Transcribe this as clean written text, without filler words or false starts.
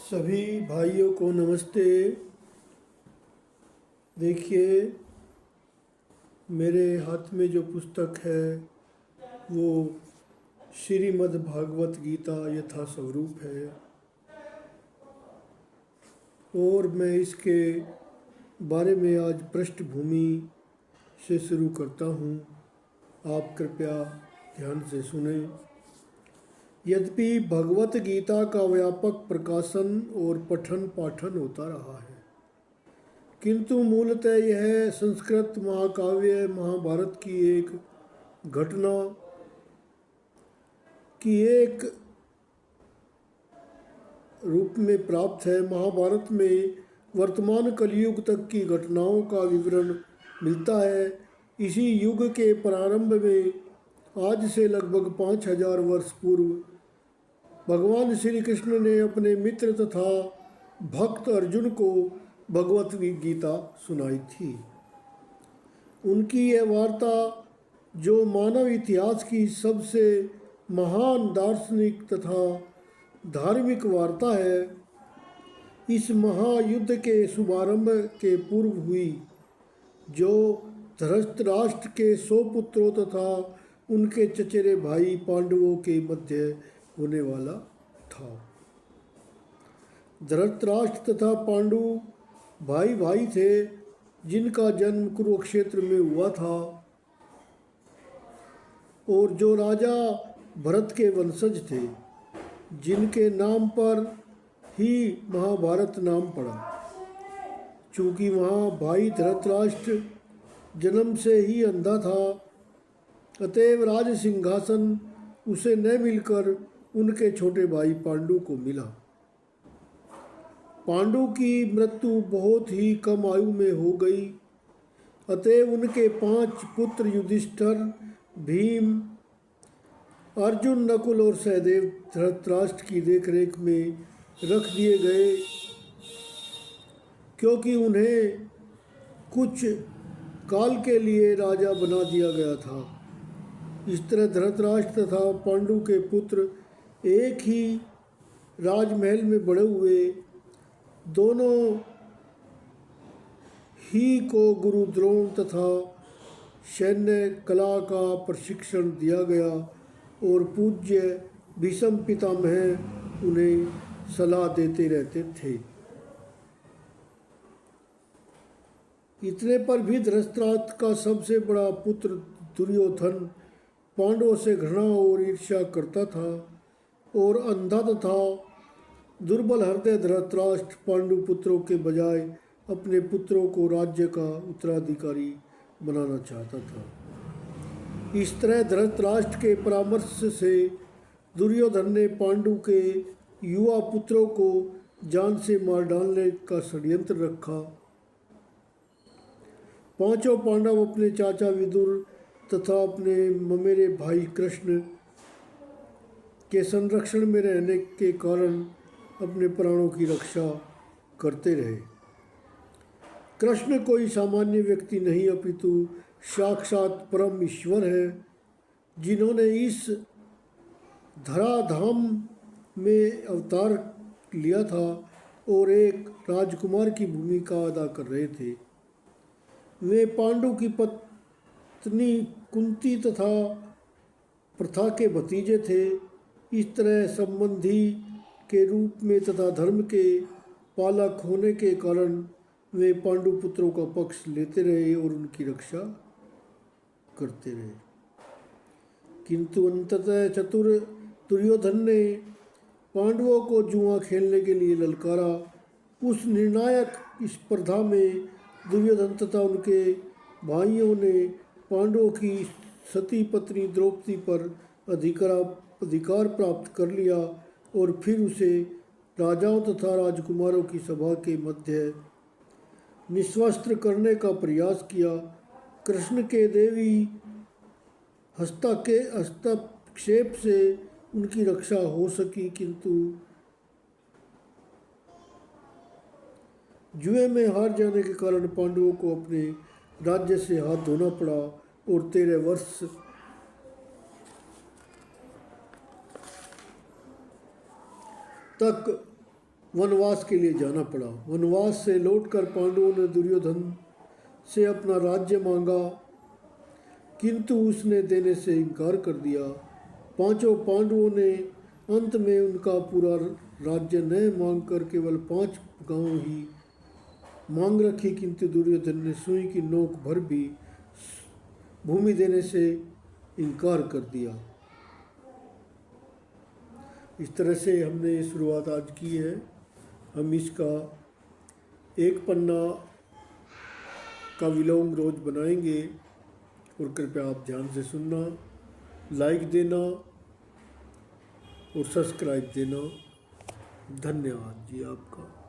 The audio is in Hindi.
सभी भाइयों को नमस्ते। देखिए, मेरे हाथ में जो पुस्तक है वो श्रीमद् भागवत गीता यथा स्वरूप है और मैं इसके बारे में आज पृष्ठभूमि से शुरू करता हूँ। आप कृपया ध्यान से सुने। यद्यपि भगवत गीता का व्यापक प्रकाशन और पठन पाठन होता रहा है, किंतु मूलतः यह संस्कृत महाकाव्य महाभारत की एक घटना की एक रूप में प्राप्त है। महाभारत में वर्तमान कलयुग तक की घटनाओं का विवरण मिलता है। इसी युग के प्रारंभ में आज से लगभग 5000 वर्ष पूर्व भगवान श्री कृष्ण ने अपने मित्र तथा भक्त अर्जुन को भगवत गीता सुनाई थी। उनकी यह वार्ता, जो मानव इतिहास की सबसे महान दार्शनिक तथा धार्मिक वार्ता है, इस महायुद्ध के शुभारंभ के पूर्व हुई, जो धृतराष्ट्र के 100 पुत्रों तथा उनके चचेरे भाई पांडवों के मध्य होने वाला था। धृतराष्ट्र तथा पांडु भाई भाई थे, जिनका जन्म कुरुक्षेत्र में हुआ था और जो राजा भरत के वंशज थे, जिनके नाम पर ही महाभारत नाम पड़ा। चूँकि वहाँ भाई धृतराष्ट्र जन्म से ही अंधा था, अतएव राज सिंहासन उसे न मिलकर उनके छोटे भाई पांडु को मिला। पांडु की मृत्यु बहुत ही कम आयु में हो गई, अतएव उनके 5 पुत्र युधिष्ठिर, भीम, अर्जुन, नकुल और सहदेव धृतराष्ट्र की देखरेख में रख दिए गए, क्योंकि उन्हें कुछ काल के लिए राजा बना दिया गया था। इस तरह धृतराष्ट्र तथा पांडु के पुत्र एक ही राजमहल में बड़े हुए। दोनों ही को गुरु द्रोण तथा सैन्य कला का प्रशिक्षण दिया गया और पूज्य भीष्म पितामह उन्हें सलाह देते रहते थे। इतने पर भी धृतराष्ट्र का सबसे बड़ा पुत्र दुर्योधन पांडवों से घृणा और ईर्ष्या करता था और अंधा तथा दुर्बल हृदय धृतराष्ट्र पांडु पुत्रों के बजाय अपने पुत्रों को राज्य का उत्तराधिकारी बनाना चाहता था। इस तरह धृतराष्ट्र के परामर्श से दुर्योधन ने पांडु के युवा पुत्रों को जान से मार डालने का षड्यंत्र रखा। पांचों पांडव अपने चाचा विदुर तथा अपने ममेरे भाई कृष्ण के संरक्षण में रहने के कारण अपने प्राणों की रक्षा करते रहे। कृष्ण कोई सामान्य व्यक्ति नहीं, अपितु साक्षात परम ईश्वर है, जिन्होंने इस धराधाम में अवतार लिया था और एक राजकुमार की भूमिका अदा कर रहे थे। वे पांडु की पत्नी कुंती तथा प्रथा के भतीजे थे। इस तरह संबंधी के रूप में तथा धर्म के पालक होने के कारण वे पांडु पुत्रों का पक्ष लेते रहे और उनकी रक्षा करते रहे। किंतु अंततः चतुर दुर्योधन ने पांडवों को जुआ खेलने के लिए ललकारा। उस निर्णायक स्पर्धा में दुर्योधन तथा उनके भाइयों ने पांडवों की सती पत्नी द्रौपदी पर अधिकार प्राप्त कर लिया और फिर उसे राजाओं तथा राजकुमारों की सभा के मध्य निःशस्त्र करने का प्रयास किया। कृष्ण के देवी हस्तक्षेप से उनकी रक्षा हो सकी, किंतु जुए में हार जाने के कारण पांडवों को अपने राज्य से हाथ धोना पड़ा और 13 वर्ष तक वनवास के लिए जाना पड़ा। वनवास से लौटकर पांडवों ने दुर्योधन से अपना राज्य मांगा, किंतु उसने देने से इनकार कर दिया। पांचों पांडवों ने अंत में उनका पूरा राज्य न मांग कर केवल 5 गांव ही मांग रखी, किंतु दुर्योधन ने सुई की नोक भर भी भूमि देने से इनकार कर दिया। इस तरह से हमने ये शुरुआत आज की है। हम इसका 1 पन्ना का विलोम रोज बनाएंगे, और कृपया आप ध्यान से सुनना, लाइक देना और सब्सक्राइब देना। धन्यवाद जी आपका।